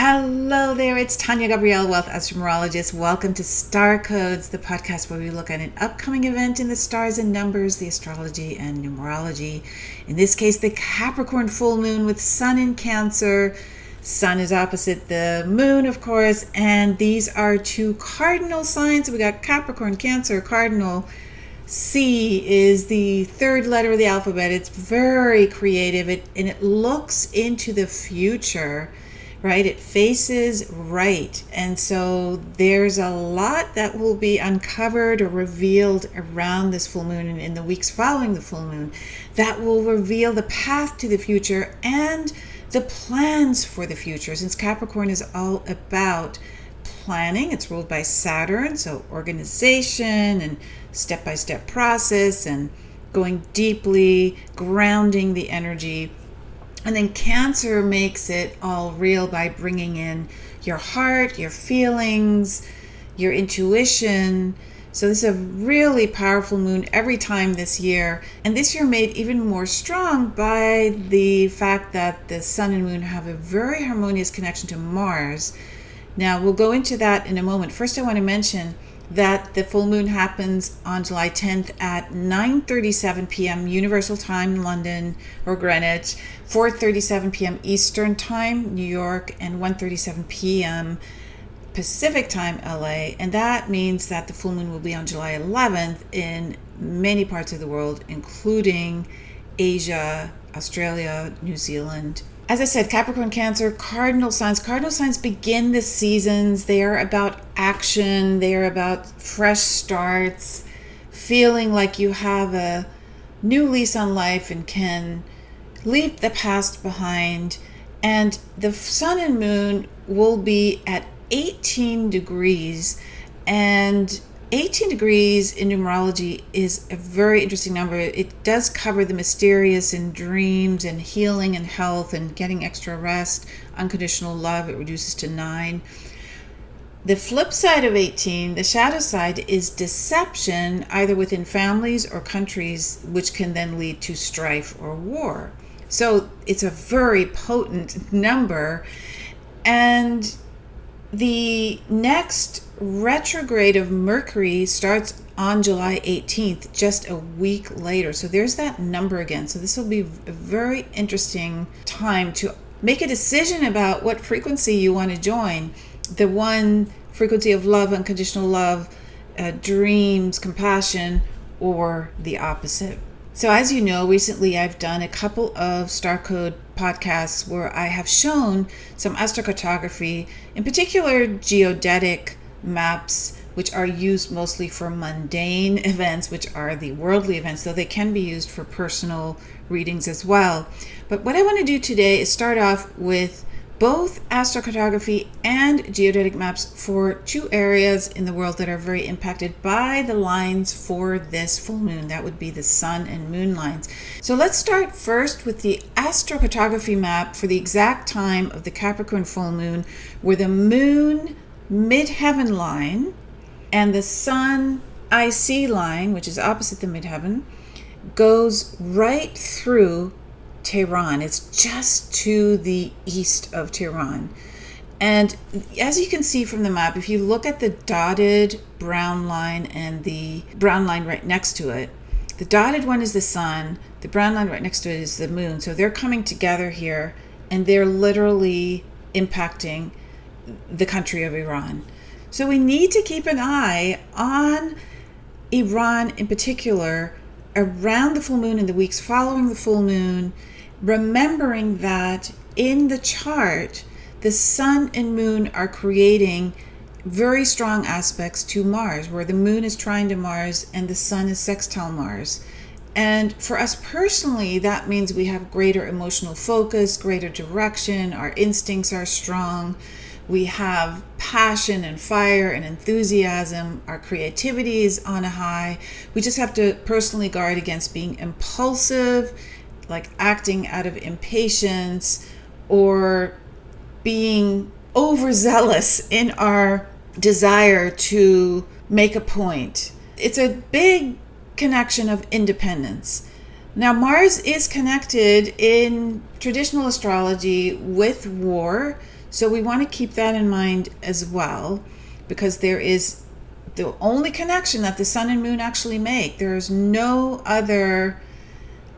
Hello there, it's Tania Gabrielle, Wealth Astrologist. Welcome to Star Codes, the podcast where we look at an upcoming event in the stars and numbers, the astrology and numerology. In this case, the Capricorn full moon with Sun in Cancer. Sun is opposite the moon, of course, and these are two cardinal signs. We got Capricorn, Cancer, Cardinal. C is the third letter of the alphabet. It's very creative, and it looks into the future. Right? It faces right. And so there's a lot that will be uncovered or revealed around this full moon and in the weeks following the full moon that will reveal the path to the future and the plans for the future. Since Capricorn is all about planning, it's ruled by Saturn, so organization and step-by-step process and going deeply, grounding the energy. And then Cancer makes it all real by bringing in your heart, your feelings, your intuition. So this is a really powerful moon every time this year. And this year made even more strong by the fact that the Sun and Moon have a very harmonious connection to Mars. Now, we'll go into that in a moment. First, I want to mention that the full moon happens on July 10th at 9:37 p.m. Universal Time, London or Greenwich, 4:37 p.m. Eastern Time, New York, and 1:37 p.m. Pacific Time, LA. And that means that the full moon will be on July 11th in many parts of the world, including Asia, Australia, New Zealand. As I said, Capricorn, Cancer, cardinal signs. Cardinal signs begin the seasons. They are about action. They are about fresh starts, feeling like you have a new lease on life and can leave the past behind. And the Sun and Moon will be at 18 degrees. And 18 degrees in numerology is a very interesting number. It does cover the mysterious in dreams and healing and health and getting extra rest, unconditional love. It reduces to 9. The flip side of 18, the shadow side, is deception, either within families or countries, which can then lead to strife or war. So it's a very potent number. And the next retrograde of Mercury starts on July 18th, just a week later. So there's that number again. So this will be a very interesting time to make a decision about what frequency you want to join. The one frequency of love, unconditional love, dreams, compassion, or the opposite. So as you know, recently I've done a couple of Star Code podcasts where I have shown some AstroCartography, in particular Geodetic maps, which are used mostly for mundane events, which are the worldly events, though they can be used for personal readings as well. But what I want to do today is start off with both astrocartography and geodetic maps for two areas in the world that are very impacted by the lines for this full moon. That would be the Sun and Moon lines. So let's start first with the astrocartography map for the exact time of the Capricorn full moon, where the Moon midheaven line and the Sun IC line, which is opposite the midheaven, goes right through Tehran. It's just to the east of Tehran. And as you can see from the map, if you look at the dotted brown line and the brown line right next to it, the dotted one is the Sun, the brown line right next to it is the Moon. So they're coming together here and they're literally impacting the country of Iran. So we need to keep an eye on Iran in particular around the full moon and the weeks following the full moon, remembering that in the chart, the Sun and Moon are creating very strong aspects to Mars, where the Moon is trine to Mars and the Sun is sextile Mars. And for us personally, that means we have greater emotional focus, greater direction, our instincts are strong, we have passion and fire and enthusiasm, our creativity is on a high. We just have to personally guard against being impulsive, like acting out of impatience or being overzealous in our desire to make a point. It's a big connection of independence. Now, Mars is connected in traditional astrology with war, So we want to keep that in mind as well, because there is the only connection that the sun and moon actually make. There is no other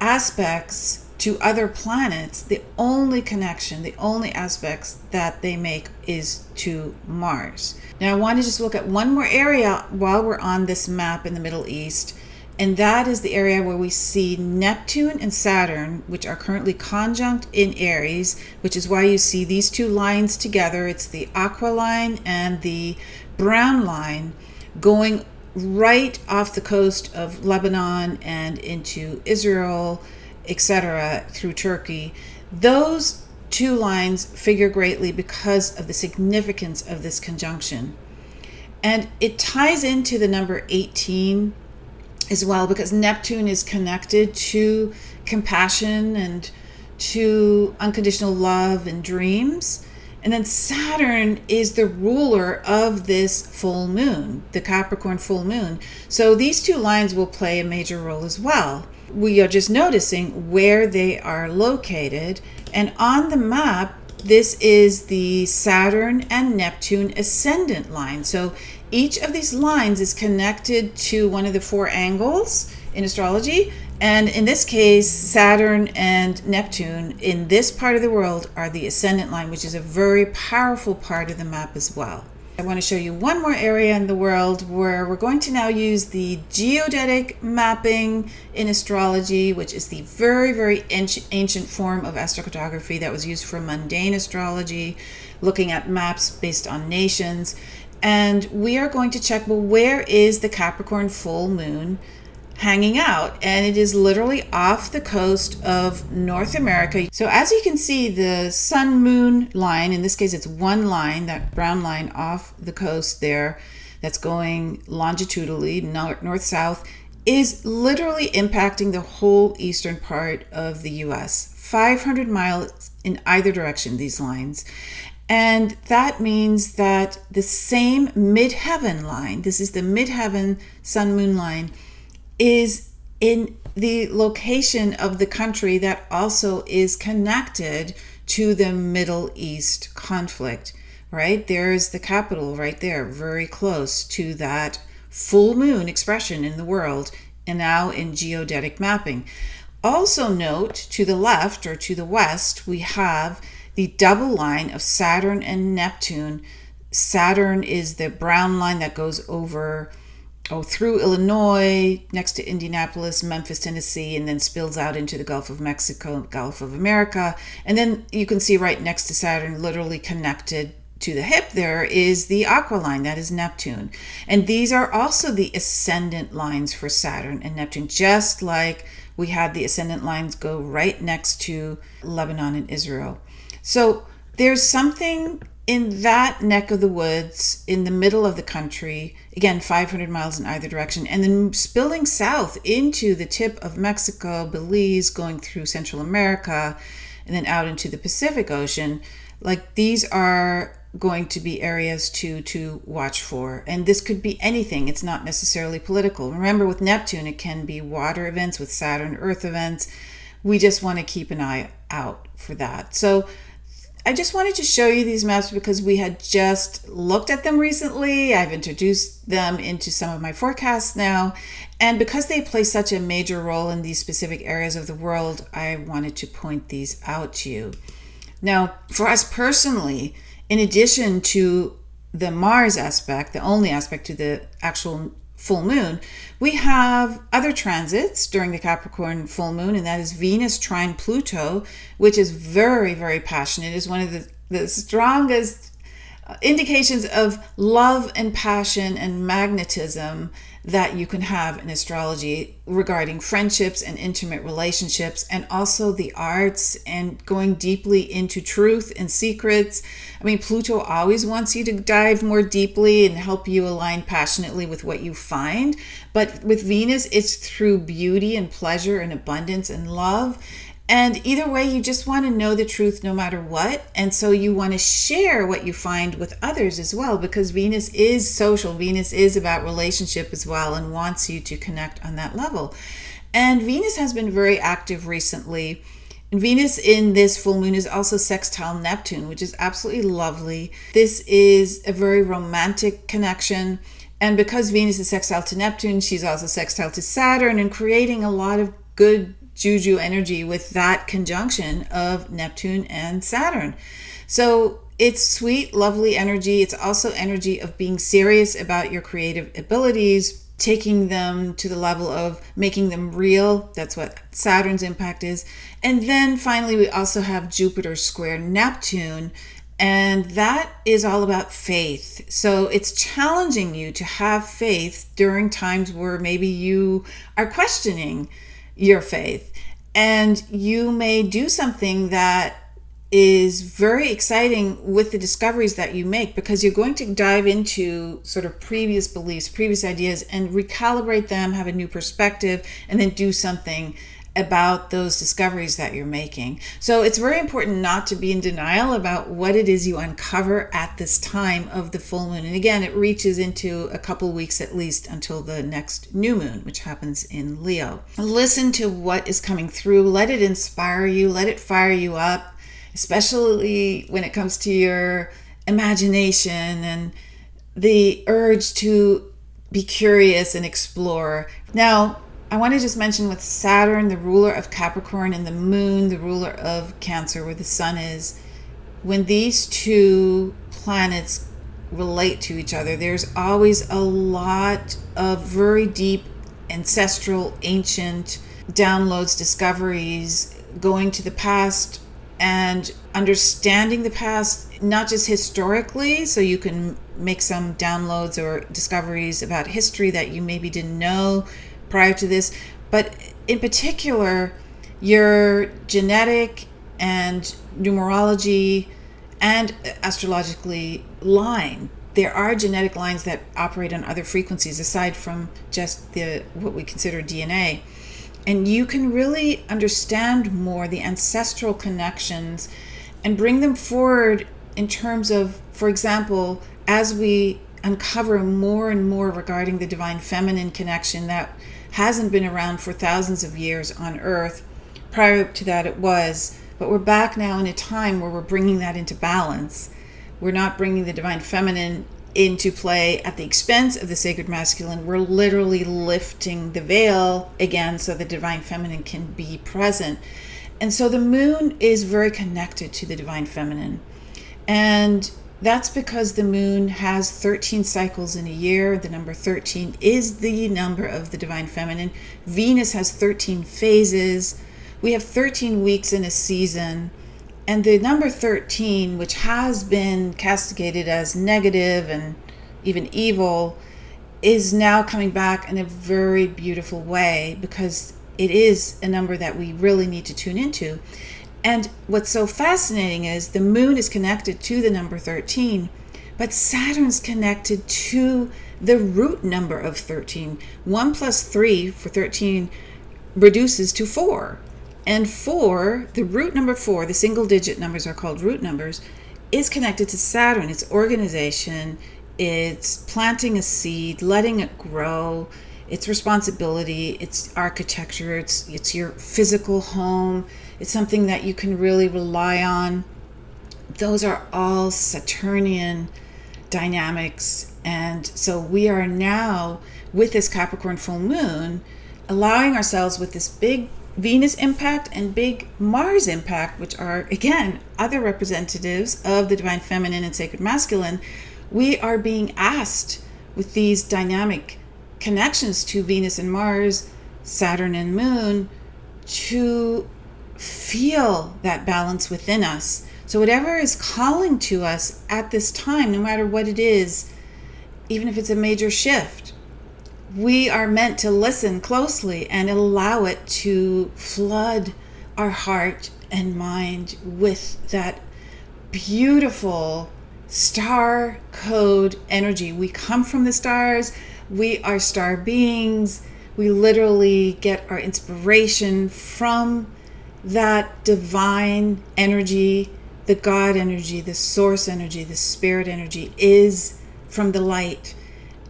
aspects to other planets. The only connection, the only aspects that they make is to Mars. Now I want to just look at one more area while we're on this map in the Middle East, and that is the area where we see Neptune and Saturn, which are currently conjunct in Aries, which is why you see these two lines together. It's the aqua line and the brown line going right off the coast of Lebanon and into Israel, etc., through Turkey. Those two lines figure greatly because of the significance of this conjunction. And it ties into the number 18 as well, because Neptune is connected to compassion and to unconditional love and dreams. And then Saturn is the ruler of this full moon, the Capricorn full moon. So these two lines will play a major role as well. We are just noticing where they are located. And on the map, this is the Saturn and Neptune ascendant line. So each of these lines is connected to one of the four angles in astrology. And in this case, Saturn and Neptune in this part of the world are the ascendant line, which is a very powerful part of the map as well. I want to show you one more area in the world where we're going to now use the geodetic mapping in astrology, which is the very, very ancient form of astrocartography that was used for mundane astrology, looking at maps based on nations. And we are going to check, well, where is the Capricorn full moon hanging out? And it is literally off the coast of North America. So as you can see, the sun moon line, in this case it's one line, that brown line off the coast there, that's going longitudinally north-south, is literally impacting the whole eastern part of the US, 500 miles in either direction, these lines. And that means that the same midheaven line, this is the midheaven sun moon line, is in the location of the country that also is connected to the Middle East conflict, right? There's the capital right there, very close to that full moon expression in the world, and now in geodetic mapping. Also note to the left or to the west, we have the double line of Saturn and Neptune. Saturn is the brown line that goes over through Illinois, next to Indianapolis, Memphis, Tennessee, and then spills out into the Gulf of Mexico, Gulf of America. And then you can see right next to Saturn, literally connected to the hip there, is the aqua line, that is Neptune. And these are also the ascendant lines for Saturn and Neptune, just like we had the ascendant lines go right next to Lebanon and Israel. So there's something in that neck of the woods in the middle of the country, again 500 miles in either direction, and then spilling south into the tip of Mexico, Belize, going through Central America, and then out into the Pacific Ocean. Like, these are going to be areas to watch for. And this could be anything. It's not necessarily political. Remember, with Neptune, it can be water events, with Saturn, earth events. We just want to keep an eye out for that. So I just wanted to show you these maps because we had just looked at them recently. I've introduced them into some of my forecasts now. And because they play such a major role in these specific areas of the world, I wanted to point these out to you. Now, for us personally, in addition to the Mars aspect, the only aspect to the actual full moon, we have other transits during the Capricorn full moon, and that is Venus trine Pluto, which is very, very passionate. It is one of the strongest indications of love and passion and magnetism that you can have in astrology regarding friendships and intimate relationships, and also the arts and going deeply into truth and secrets. I mean, Pluto always wants you to dive more deeply and help you align passionately with what you find. But with Venus, it's through beauty and pleasure and abundance and love. And either way, you just want to know the truth no matter what. And so you want to share what you find with others as well, because Venus is social. Venus is about relationship as well and wants you to connect on that level. And Venus has been very active recently And Venus in this full moon is also sextile Neptune, which is absolutely lovely. This is a very romantic connection. And because Venus is sextile to Neptune, she's also sextile to Saturn and creating a lot of good juju energy with that conjunction of Neptune and Saturn. So it's sweet, lovely energy. It's also energy of being serious about your creative abilities, taking them to the level of making them real. That's what Saturn's impact is. And then finally, we also have Jupiter square Neptune, and that is all about faith. So it's challenging you to have faith during times where maybe you are questioning your faith, and you may do something that is very exciting with the discoveries that you make, because you're going to dive into sort of previous beliefs, previous ideas, and recalibrate them, have a new perspective, and then do something about those discoveries that you're making. So it's very important not to be in denial about what it is you uncover at this time of the full moon. And again, it reaches into a couple weeks at least until the next new moon, which happens in Leo. Listen to what is coming through. Let it inspire you. Let it fire you up, especially when it comes to your imagination and the urge to be curious and explore. Now, I want to just mention with Saturn, the ruler of Capricorn, and the moon, the ruler of Cancer, where the sun is, when these two planets relate to each other, there's always a lot of very deep, ancestral, ancient downloads, discoveries, going to the past and understanding the past, not just historically, so you can make some downloads or discoveries about history that you maybe didn't know prior to this, but in particular, your genetic and numerology and astrologically line. There are genetic lines that operate on other frequencies aside from just what we consider DNA. And you can really understand more the ancestral connections and bring them forward in terms of, for example, as we uncover more and more regarding the divine feminine connection that hasn't been around for thousands of years on Earth. Prior to that it was, but we're back now in a time where we're bringing that into balance. We're not bringing the divine feminine into play at the expense of the sacred masculine. We're literally lifting the veil again so the divine feminine can be present. And so the moon is very connected to the divine feminine. And that's because the moon has 13 cycles in a year. The number 13 is the number of the divine feminine. Venus has 13 phases. We have 13 weeks in a season. And the number 13, which has been castigated as negative and even evil, is now coming back in a very beautiful way, because it is a number that we really need to tune into. And what's so fascinating is the moon is connected to the number 13, but Saturn's connected to the root number of 13. 1 plus 3 for 13 reduces to 4. And 4, the root number 4, the single digit numbers are called root numbers, is connected to Saturn. It's organization, it's planting a seed, letting it grow, it's responsibility, it's architecture, it's your physical home, it's something that you can really rely on. Those are all Saturnian dynamics. And so we are now, with this Capricorn full moon, allowing ourselves with this big Venus impact and big Mars impact, which are, again, other representatives of the divine feminine and sacred masculine. We are being asked with these dynamic connections to Venus and Mars, Saturn and Moon, to feel that balance within us. So whatever is calling to us at this time, no matter what it is, even if it's a major shift, we are meant to listen closely and allow it to flood our heart and mind with that beautiful star code energy. We come from the stars. We are star beings. We literally get our inspiration from that divine energy, the God energy, the source energy, the spirit energy is from the light.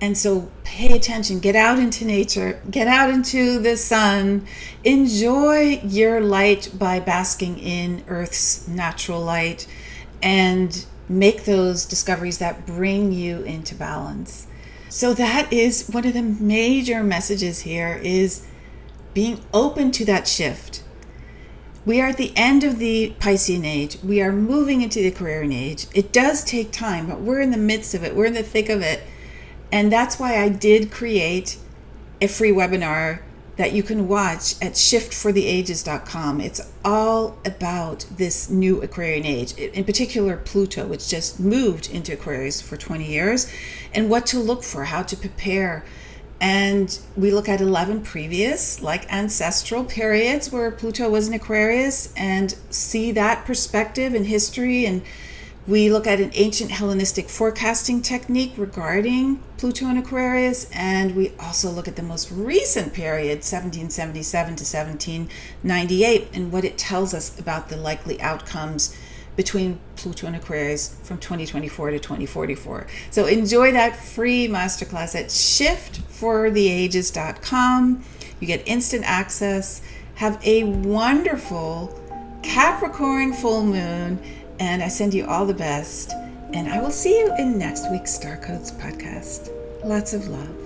And so pay attention, get out into nature, get out into the sun, enjoy your light by basking in Earth's natural light, and make those discoveries that bring you into balance. So that is one of the major messages here, is being open to that shift. We are at the end of the Piscean age. We are moving into the Aquarian age. It does take time, but we're in the midst of it. We're in the thick of it. And that's why I did create a free webinar that you can watch at shiftfortheages.com. It's all about this new Aquarian age, in particular Pluto, which just moved into Aquarius for 20 years, and what to look for, how to prepare. And we look at 11 previous, like ancestral periods where Pluto was in Aquarius, and see that perspective in history. And we look at an ancient Hellenistic forecasting technique regarding Pluto and Aquarius, and we also look at the most recent period, 1777 to 1798, and what it tells us about the likely outcomes between Pluto and Aquarius from 2024 to 2044. So enjoy that free masterclass at shiftfortheages.com. You get instant access. Have a wonderful Capricorn full moon, and I send you all the best. And I will see you in next week's Star Codes podcast. Lots of love.